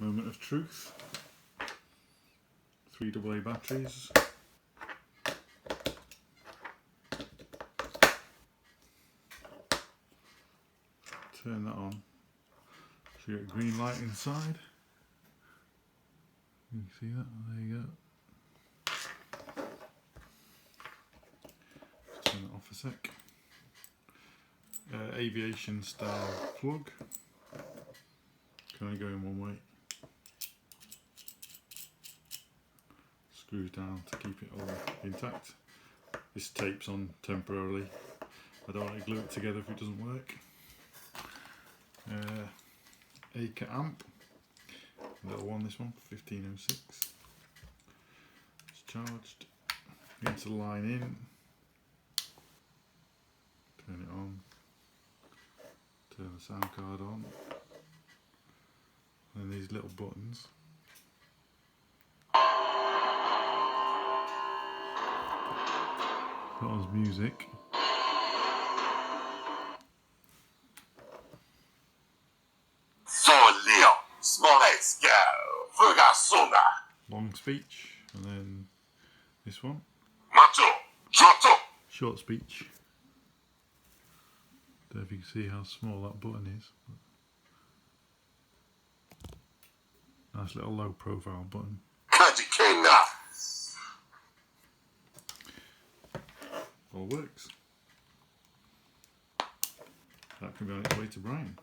Moment of truth. 3 AA batteries. Turn that on. So you get green light inside. You can see that? There you go. Just turn it off a sec. Aviation style plug. Can only go in one way. Screws down to keep it all intact. This tapes on temporarily. I don't want to glue it together if it doesn't work. Aker Amp. Little one, this one, 1506. It's charged. Need to line in. Turn it on. Turn the sound card on. And these little buttons. That was music. Long speech, and then this one. Short speech. Don't know if you can see how small that button is. Nice little low profile button. All works. That can be on its way to Brian.